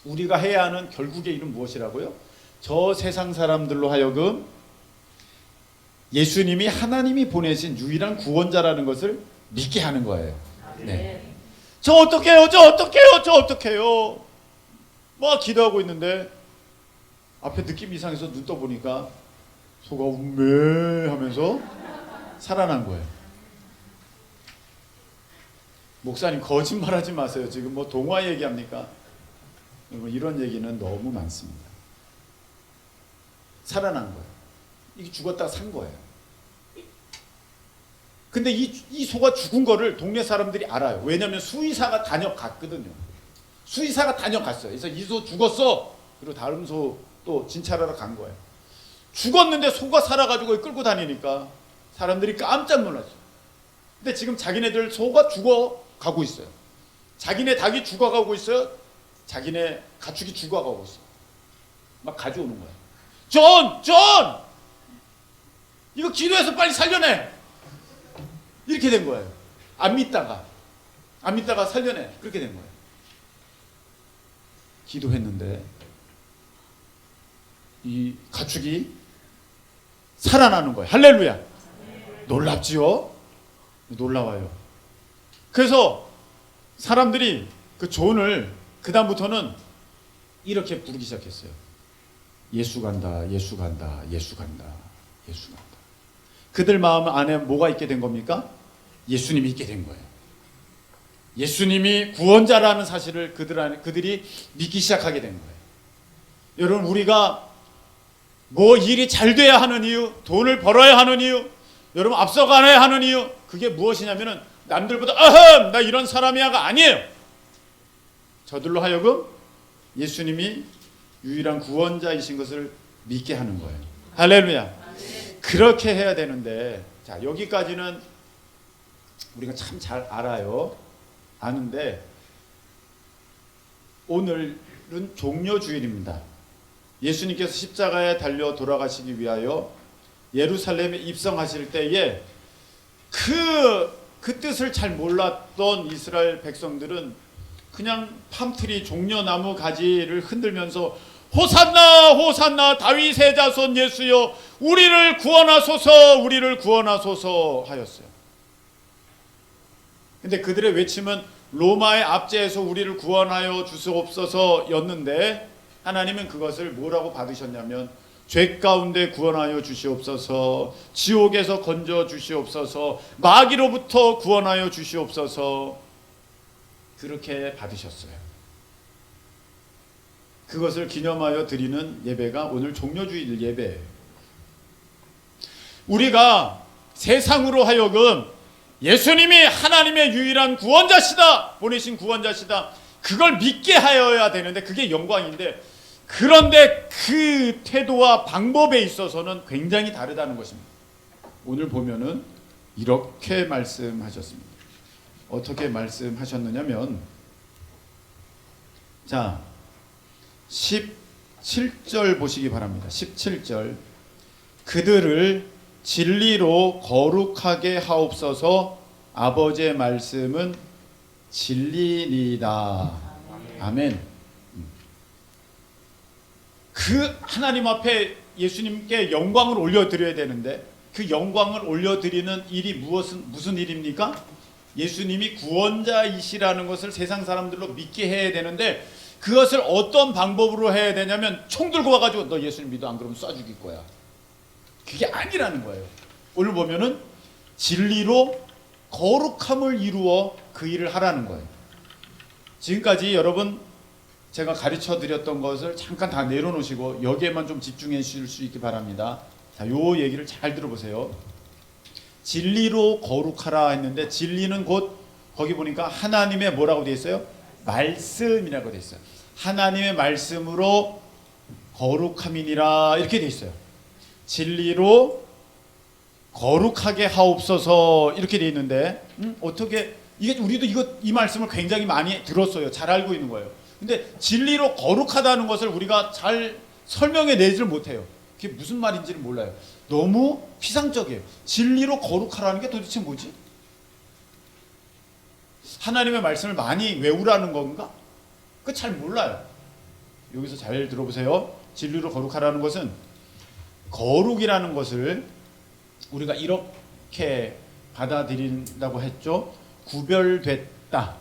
우리가 해야 하는 결국의 일은 무엇이라고요? 저 세상 사람들로 하여금 예수님이 하나님이 보내신 유일한 구원자라는 것을 믿게 하는 거예요. 네. 저 어떡해요? 저 어떡해요? 저 어떡해요? 막 기도하고 있는데 앞에 느낌 이상해서 눈 떠보니까 소가 우메 하면서 살아난 거예요. 목사님 거짓말하지 마세요. 지금 뭐 동화 얘기합니까? 이런 얘기는 너무 많습니다. 살아난 거예요. 이게 죽었다가 산 거예요. 근데 이 소가 죽은 거를 동네 사람들이 알아요. 왜냐하면 수의사가 다녀갔거든요. 수의사가 다녀갔어요. 그래서 이 소 죽었어. 그리고 다른 소 또 진찰하러 간 거예요. 죽었는데 소가 살아가지고 끌고 다니니까 사람들이 깜짝 놀랐어요. 근데 지금 자기네들 소가 죽어가고 있어요. 자기네 닭이 죽어가고 있어요. 자기네 가축이 죽어가고 있어요. 막 가져오는 거예요. 존! 이거 기도해서 빨리 살려내! 이렇게 된 거예요. 안 믿다가 살려내. 그렇게 된 거예요. 기도했는데 이 가축이 살아나는 거예요. 할렐루야. 놀랍지요? 놀라워요. 그래서 사람들이 그 존을 그 다음부터는 이렇게 부르기 시작했어요. 예수 간다, 예수 간다, 예수 간다, 예수 간다. 그들 마음 안에 뭐가 있게 된 겁니까? 예수님이 있게 된 거예요. 예수님이 구원자라는 사실을 그들이 믿기 시작하게 된 거예요. 여러분, 우리가 뭐 일이 잘 돼야 하는 이유, 돈을 벌어야 하는 이유, 여러분 앞서가야 하는 이유, 그게 무엇이냐면은 남들보다 아흠 나 이런 사람이야가 아니에요. 저들로 하여금 예수님이 유일한 구원자이신 것을 믿게 하는 거예요. 할렐루야. 그렇게 해야 되는데, 자, 여기까지는 우리가 참 잘 알아요. 아는데 오늘은 종려주일입니다. 예수님께서 십자가에 달려 돌아가시기 위하여 예루살렘에 입성하실 때에 그 뜻을 잘 몰랐던 이스라엘 백성들은 그냥 팜트리 종려나무 가지를 흔들면서 호산나 호산나 다윗의 자손 예수여 우리를 구원하소서 우리를 구원하소서 하였어요. 근데 그들의 외침은 로마의 압제에서 우리를 구원하여 주시옵소서였는데 하나님은 그것을 뭐라고 받으셨냐면 죄 가운데 구원하여 주시옵소서, 지옥에서 건져 주시옵소서, 마귀로부터 구원하여 주시옵소서, 그렇게 받으셨어요. 그것을 기념하여 드리는 예배가 오늘 종려주일 예배예요. 우리가 세상으로 하여금 예수님이 하나님의 유일한 구원자시다, 보내신 구원자시다, 그걸 믿게 하여야 되는데 그게 영광인데, 그런데 그 태도와 방법에 있어서는 굉장히 다르다는 것입니다. 오늘 보면은 이렇게 말씀하셨습니다. 어떻게 말씀하셨느냐면, 자 17절 보시기 바랍니다. 17절 그들을 진리로 거룩하게 하옵소서, 아버지의 말씀은 진리니이다. 아멘. 그 하나님 앞에 예수님께 영광을 올려드려야 되는데 그 영광을 올려드리는 일이 무슨 일입니까? 예수님이 구원자이시라는 것을 세상 사람들로 믿게 해야 되는데 그것을 어떤 방법으로 해야 되냐면 총 들고 와가지고 너 예수님 믿어 안 그러면 쏴 죽일 거야. 그게 아니라는 거예요. 오늘 보면은 진리로 거룩함을 이루어 그 일을 하라는 거예요. 지금까지 여러분 제가 가르쳐 드렸던 것을 잠깐 다 내려놓으시고 여기에만 좀 집중해 주실 수 있기 바랍니다. 자, 요 얘기를 잘 들어보세요. 진리로 거룩하라 했는데 진리는 곧 거기 보니까 하나님의 뭐라고 되어 있어요? 말씀이라고 되어 있어요. 하나님의 말씀으로 거룩함이니라 이렇게 되어 있어요. 진리로 거룩하게 하옵소서 이렇게 되어 있는데 어떻게 이게 우리도 이 말씀을 굉장히 많이 들었어요. 잘 알고 있는 거예요. 근데 진리로 거룩하다는 것을 우리가 잘 설명해 내지를 못해요. 그게 무슨 말인지를 몰라요. 너무 피상적이에요. 진리로 거룩하라는 게 도대체 뭐지? 하나님의 말씀을 많이 외우라는 건가? 그거 잘 몰라요. 여기서 잘 들어보세요. 진리로 거룩하라는 것은 거룩이라는 것을 우리가 이렇게 받아들인다고 했죠. 구별됐다.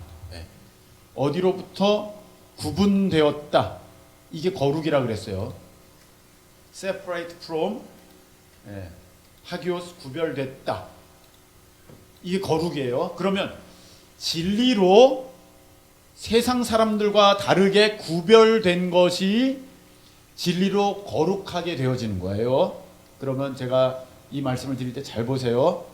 어디로부터 구분되었다. 이게 거룩이라고 그랬어요. separate from, 하기오스 구별됐다. 이게 거룩이에요. 그러면 진리로 세상 사람들과 다르게 구별된 것이 진리로 거룩하게 되어지는 거예요. 그러면 제가 이 말씀을 드릴 때 잘 보세요.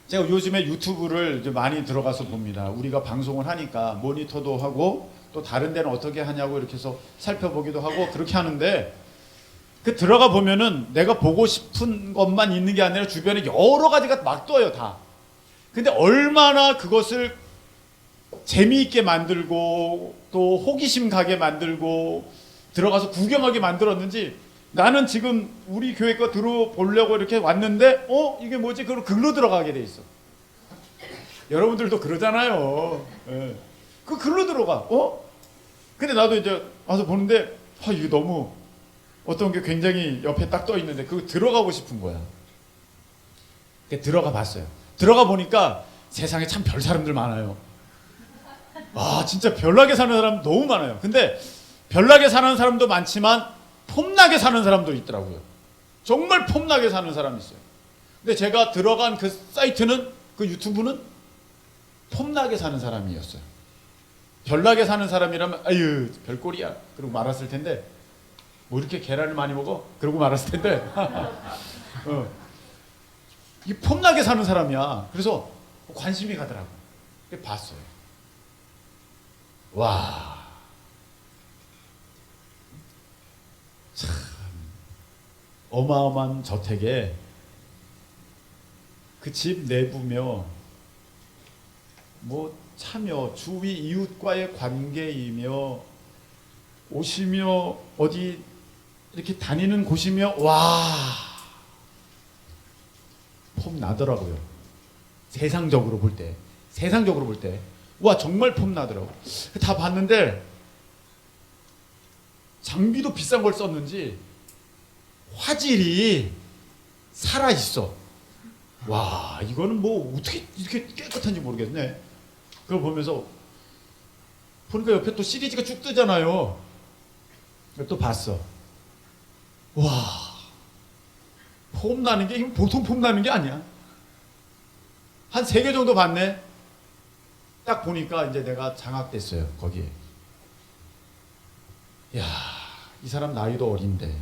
제가 요즘에 유튜브를 많이 들어가서 봅니다. 우리가 방송을 하니까 모니터도 하고 또 다른 데는 어떻게 하냐고 이렇게 해서 살펴보기도 하고 그렇게 하는데 그 들어가 보면은 내가 보고 싶은 것만 있는 게 아니라 주변에 여러 가지가 막 떠요 다. 근데 얼마나 그것을 재미있게 만들고 또 호기심 가게 만들고 들어가서 구경하게 만들었는지 나는 지금 우리 교회 거 들어보려고 이렇게 왔는데 이게 뭐지? 그럼 글로 들어가게 돼 있어. 여러분들도 그러잖아요. 그 글로 들어가. 근데 나도 이제 와서 보는데 이게 너무 어떤 게 굉장히 옆에 딱 떠 있는데 그거 들어가고 싶은 거야. 들어가 봤어요. 들어가 보니까 세상에 참 별 사람들 많아요. 진짜 별나게 사는 사람 너무 많아요. 근데 별나게 사는 사람도 많지만 폼나게 사는 사람도 있더라고요. 정말 폼나게 사는 사람이 있어요. 근데 제가 들어간 그 사이트는, 그 유튜브는 폼나게 사는 사람이었어요. 별나게 사는 사람이라면 아유 별꼴이야 그러고 말았을 텐데, 뭐 이렇게 계란을 많이 먹어? 그러고 말았을 텐데 이 폼나게 사는 사람이야. 그래서 관심이 가더라고. 봤어요. 와, 참 어마어마한 저택에 그 집 내부며 뭐 차며 주위 이웃과의 관계이며 오시며 어디 이렇게 다니는 곳이며 폼 나더라고요. 세상적으로 볼 때 정말 폼 나더라고. 다 봤는데 장비도 비싼 걸 썼는지 화질이 살아 있어. 이거는 뭐 어떻게 이렇게 깨끗한지 모르겠네. 그걸 보면서 보니까 옆에 또 시리즈가 쭉 뜨잖아요. 또 봤어. 폼 나는 게 보통 폼 나는 게 아니야. 한 3개 정도 봤네. 딱 보니까 이제 내가 장악됐어요, 거기에. 이 사람 나이도 어린데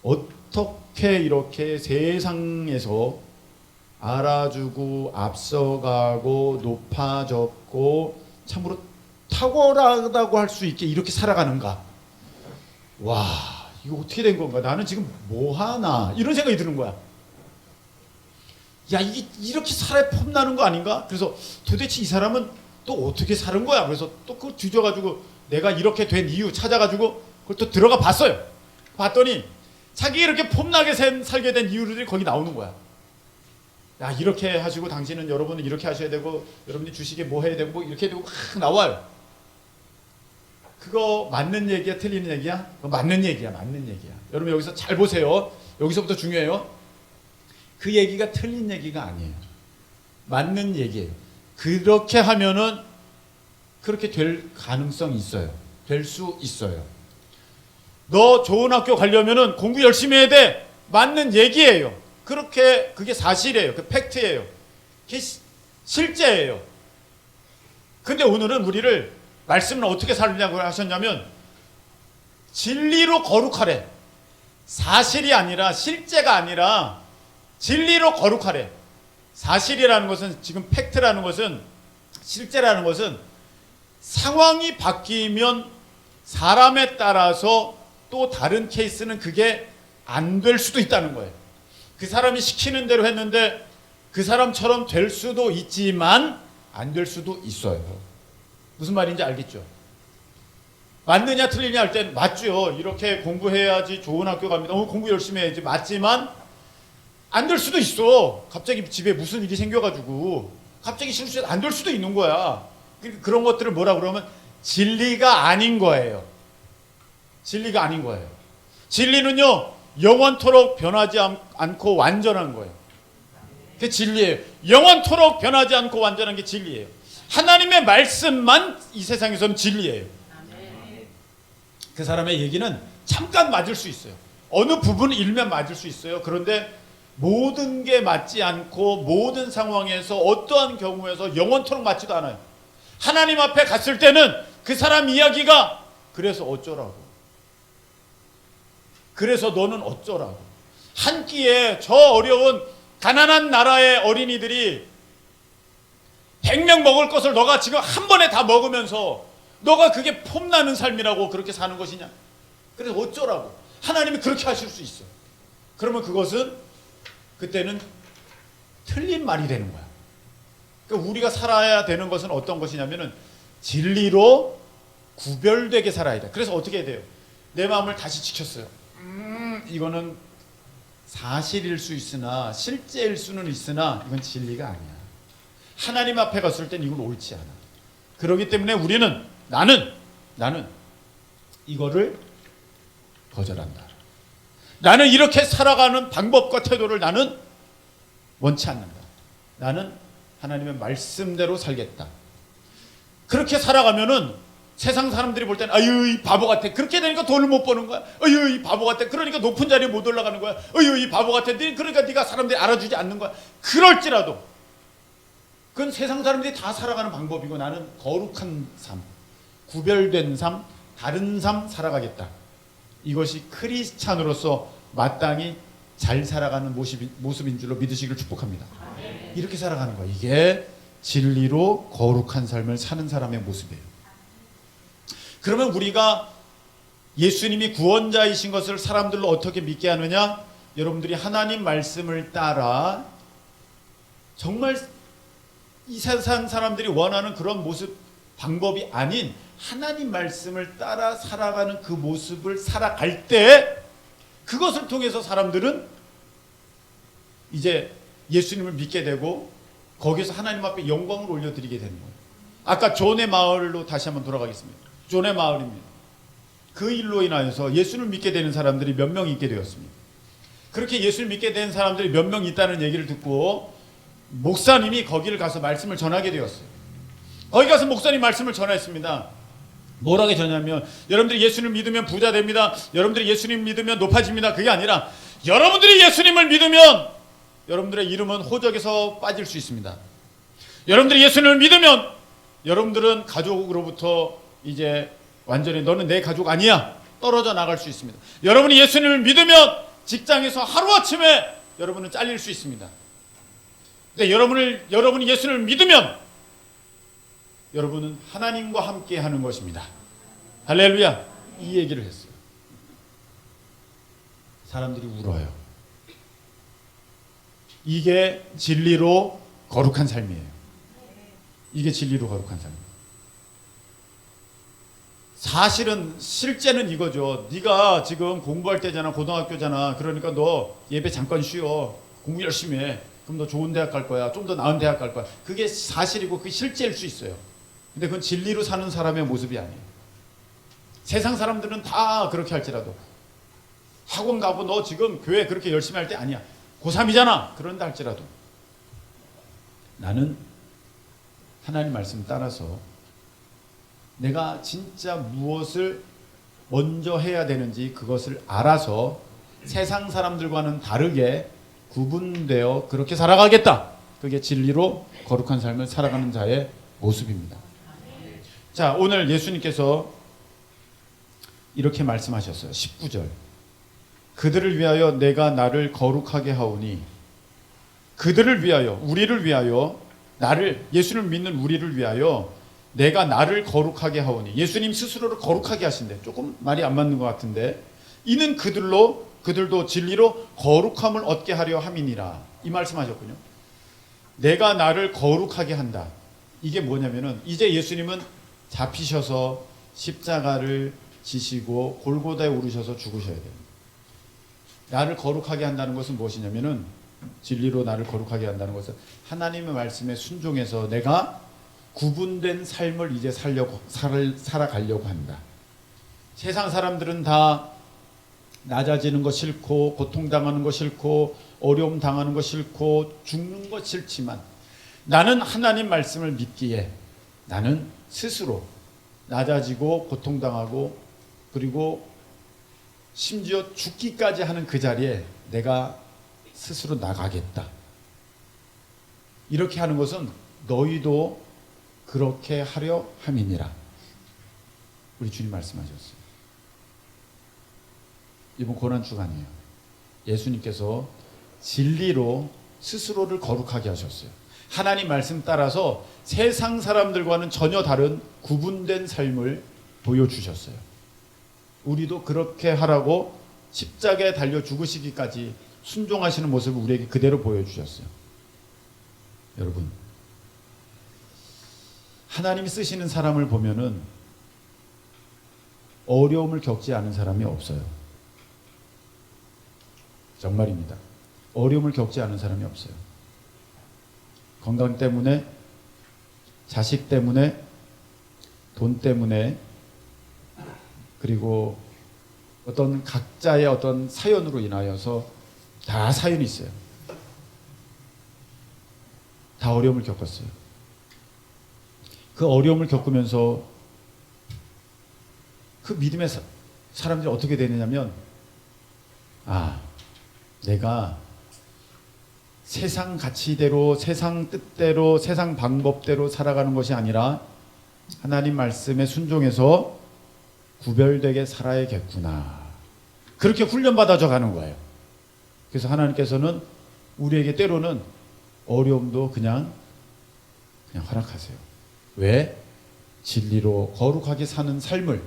어떻게 이렇게 세상에서 알아주고 앞서가고 높아졌고 참으로 탁월하다고 할 수 있게 이렇게 살아가는가. 이거 어떻게 된 건가? 나는 지금 뭐 하나? 이런 생각이 드는 거야. 이게 이렇게 살아야 폼나는 거 아닌가? 그래서 도대체 이 사람은 또 어떻게 사는 거야? 그래서 또 그걸 뒤져가지고 내가 이렇게 된 이유 찾아가지고 그걸 또 들어가 봤어요. 봤더니 자기 이렇게 폼나게 살게 된 이유들이 거기 나오는 거야. 이렇게 하시고 당신은 여러분은 이렇게 하셔야 되고 여러분이 주식에 뭐 해야 되고 뭐 이렇게 되고 막 나와요. 그거 맞는 얘기야? 틀리는 얘기야? 그거 맞는 얘기야. 여러분 여기서 잘 보세요. 여기서부터 중요해요. 그 얘기가 틀린 얘기가 아니에요. 맞는 얘기예요. 그렇게 하면은 그렇게 될 가능성이 있어요. 될 수 있어요. 너 좋은 학교 가려면은 공부 열심히 해야 돼. 맞는 얘기예요. 그게 사실이에요. 그 팩트예요. 그게 실제예요. 근데 오늘은 우리를 말씀을 어떻게 살리냐고 하셨냐면 진리로 거룩하래. 사실이 아니라 실제가 아니라 진리로 거룩하래. 사실이라는 것은, 지금 팩트라는 것은, 실제라는 것은 상황이 바뀌면 사람에 따라서 또 다른 케이스는 그게 안 될 수도 있다는 거예요. 그 사람이 시키는 대로 했는데 그 사람처럼 될 수도 있지만 안 될 수도 있어요. 무슨 말인지 알겠죠? 맞느냐 틀리냐 할 땐 맞죠. 이렇게 공부해야지 좋은 학교 갑니다. 공부 열심히 해야지. 맞지만 안 될 수도 있어. 갑자기 집에 무슨 일이 생겨가지고 갑자기 실수해서 안 될 수도 있는 거야. 그런 것들을 뭐라 그러면 진리가 아닌 거예요. 진리가 아닌 거예요. 진리는요 영원토록 변하지 않고 완전한 거예요. 그게 진리예요. 영원토록 변하지 않고 완전한 게 진리예요. 하나님의 말씀만 이 세상에서는 진리예요. 그 사람의 얘기는 잠깐 맞을 수 있어요. 어느 부분 일면 맞을 수 있어요. 그런데 모든 게 맞지 않고 모든 상황에서 어떠한 경우에서 영원토록 맞지도 않아요. 하나님 앞에 갔을 때는 그 사람 이야기가 그래서 어쩌라고, 그래서 너는 어쩌라고, 한 끼에 저 어려운 가난한 나라의 어린이들이 100명 먹을 것을 너가 지금 한 번에 다 먹으면서 너가 그게 폼나는 삶이라고 그렇게 사는 것이냐? 그래서 어쩌라고. 하나님이 그렇게 하실 수 있어. 그러면 그것은 그때는 틀린 말이 되는 거야. 그러니까 우리가 살아야 되는 것은 어떤 것이냐면은 진리로 구별되게 살아야 돼. 그래서 어떻게 해야 돼요? 내 마음을 다시 지켰어요. 이거는 사실일 수 있으나 실제일 수는 있으나 이건 진리가 아니야. 하나님 앞에 갔을 땐 이건 옳지 않아. 그렇기 때문에 우리는 나는 이거를 거절한다. 나는 이렇게 살아가는 방법과 태도를 나는 원치 않는다. 나는 하나님의 말씀대로 살겠다. 그렇게 살아가면은 세상 사람들이 볼 때는 아유 이 바보 같아. 그렇게 되니까 돈을 못 버는 거야. 아유 이 바보 같아. 그러니까 높은 자리에 못 올라가는 거야. 아유 이 바보 같아. 그러니까 네가 사람들이 알아주지 않는 거야. 그럴지라도 그건 세상 사람들이 다 살아가는 방법이고 나는 거룩한 삶, 구별된 삶, 다른 삶 살아가겠다. 이것이 크리스찬으로서 마땅히 잘 살아가는 모습인 줄로 믿으시기를 축복합니다. 이렇게 살아가는 거야. 이게 진리로 거룩한 삶을 사는 사람의 모습이에요. 그러면 우리가 예수님이 구원자이신 것을 사람들로 어떻게 믿게 하느냐? 여러분들이 하나님 말씀을 따라 정말 이 세상 사람들이 원하는 그런 모습, 방법이 아닌 하나님 말씀을 따라 살아가는 그 모습을 살아갈 때 그것을 통해서 사람들은 이제 예수님을 믿게 되고 거기서 하나님 앞에 영광을 올려드리게 되는 거예요. 아까 존의 마을로 다시 한번 돌아가겠습니다. 존의 마을입니다. 그 일로 인하여서 예수를 믿게 되는 사람들이 몇 명 있게 되었습니다. 그렇게 예수를 믿게 된 사람들이 몇 명 있다는 얘기를 듣고 목사님이 거기를 가서 말씀을 전하게 되었어요. 거기 가서 목사님 말씀을 전했습니다. 뭐라고 전하냐면 여러분들이 예수님을 믿으면 부자 됩니다. 여러분들이 예수님 믿으면 높아집니다. 그게 아니라 여러분들이 예수님을 믿으면 여러분들의 이름은 호적에서 빠질 수 있습니다. 여러분들이 예수님을 믿으면 여러분들은 가족으로부터 이제 완전히 너는 내 가족 아니야 떨어져 나갈 수 있습니다. 여러분이 예수님을 믿으면 직장에서 하루아침에 여러분은 잘릴 수 있습니다. 근데 여러분이 예수님을 믿으면 여러분은 하나님과 함께 하는 것입니다. 할렐루야. 이 얘기를 했어요. 사람들이 울어요. 이게 진리로 거룩한 삶이에요. 이게 진리로 거룩한 삶이에요. 사실은 실제는 이거죠. 네가 지금 공부할 때잖아. 고등학교잖아. 그러니까 너 예배 잠깐 쉬어. 공부 열심히 해. 그럼 너 좋은 대학 갈 거야. 좀 더 나은 대학 갈 거야. 그게 사실이고 그게 실제일 수 있어요. 근데 그건 진리로 사는 사람의 모습이 아니에요. 세상 사람들은 다 그렇게 할지라도 학원 가고 너 지금 교회 그렇게 열심히 할 때 아니야. 고3이잖아. 그런다 할지라도 나는 하나님 말씀 따라서 내가 진짜 무엇을 먼저 해야 되는지 그것을 알아서 세상 사람들과는 다르게 구분되어 그렇게 살아가겠다. 그게 진리로 거룩한 삶을 살아가는 자의 모습입니다. 자, 오늘 예수님께서 이렇게 말씀하셨어요. 19절. 그들을 위하여 내가 나를 거룩하게 하오니, 그들을 위하여, 우리를 위하여, 예수님을 믿는 우리를 위하여 내가 나를 거룩하게 하오니. 예수님 스스로를 거룩하게 하신대. 조금 말이 안 맞는 것 같은데, 이는 그들도 진리로 거룩함을 얻게 하려 함이니라. 이 말씀하셨군요. 내가 나를 거룩하게 한다. 이게 뭐냐면은 이제 예수님은 잡히셔서 십자가를 지시고 골고다에 오르셔서 죽으셔야 돼요. 나를 거룩하게 한다는 것은 무엇이냐면은, 진리로 나를 거룩하게 한다는 것은 하나님의 말씀에 순종해서 내가 구분된 삶을 이제 살아가려고 한다. 세상 사람들은 다 낮아지는 거 싫고 고통당하는 거 싫고 어려움 당하는 거 싫고 죽는 거 싫지만 나는 하나님 말씀을 믿기에 나는 스스로 낮아지고 고통당하고 그리고 심지어 죽기까지 하는 그 자리에 내가 스스로 나가겠다. 이렇게 하는 것은 너희도 그렇게 하려 함이니라. 우리 주님 말씀하셨어요. 이번 고난주간이에요. 예수님께서 진리로 스스로를 거룩하게 하셨어요. 하나님 말씀 따라서 세상 사람들과는 전혀 다른 구분된 삶을 보여주셨어요. 우리도 그렇게 하라고 십자가에 달려 죽으시기까지 순종하시는 모습을 우리에게 그대로 보여주셨어요. 여러분, 하나님이 쓰시는 사람을 보면은 어려움을 겪지 않은 사람이 없어요. 정말입니다. 어려움을 겪지 않은 사람이 없어요. 건강 때문에, 자식 때문에, 돈 때문에, 그리고 어떤 각자의 어떤 사연으로 인하여서 다 사연이 있어요. 다 어려움을 겪었어요. 그 어려움을 겪으면서 그 믿음의 사람들이 어떻게 되느냐면, 내가 세상 가치대로, 세상 뜻대로, 세상 방법대로 살아가는 것이 아니라 하나님 말씀에 순종해서 구별되게 살아야겠구나. 그렇게 훈련받아져 가는 거예요. 그래서 하나님께서는 우리에게 때로는 어려움도 그냥 허락하세요. 왜? 진리로 거룩하게 사는 삶을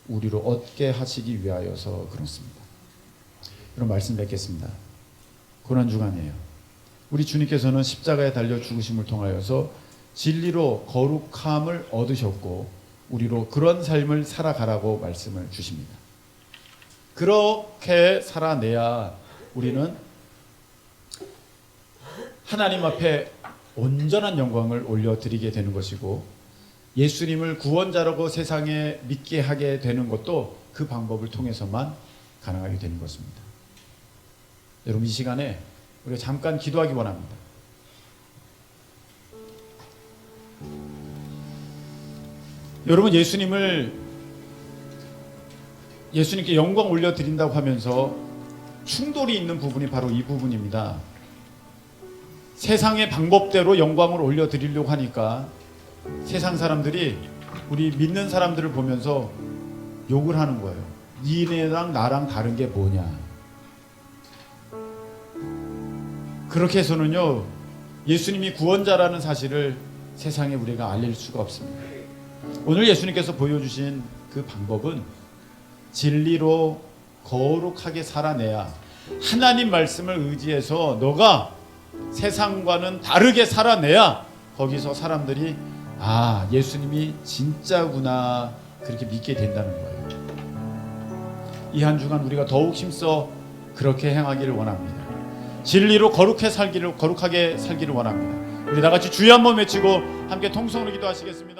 우리로 얻게 하시기 위하여서 그렇습니다. 그럼 말씀 뵙겠습니다. 고난주간이에요. 우리 주님께서는 십자가에 달려 죽으심을 통하여서 진리로 거룩함을 얻으셨고 우리로 그런 삶을 살아가라고 말씀을 주십니다. 그렇게 살아내야 우리는 하나님 앞에 온전한 영광을 올려드리게 되는 것이고, 예수님을 구원자라고 세상에 믿게 하게 되는 것도 그 방법을 통해서만 가능하게 되는 것입니다. 여러분, 이 시간에 우리가 잠깐 기도하기 원합니다. 여러분, 예수님께 영광 올려드린다고 하면서 충돌이 있는 부분이 바로 이 부분입니다. 세상의 방법대로 영광을 올려드리려고 하니까 세상 사람들이 우리 믿는 사람들을 보면서 욕을 하는 거예요. 니네랑 나랑 다른 게 뭐냐. 그렇게 해서는요, 예수님이 구원자라는 사실을 세상에 우리가 알릴 수가 없습니다. 오늘 예수님께서 보여주신 그 방법은 진리로 거룩하게 살아내야, 하나님 말씀을 의지해서 너가 세상과는 다르게 살아내야 거기서 사람들이 예수님이 진짜구나 그렇게 믿게 된다는 거예요. 이 한 주간 우리가 더욱 힘써 그렇게 행하기를 원합니다. 진리로 거룩하게 살기를 원합니다. 우리 다 같이 주여 한번 외치고 함께 통성으로 기도하시겠습니다.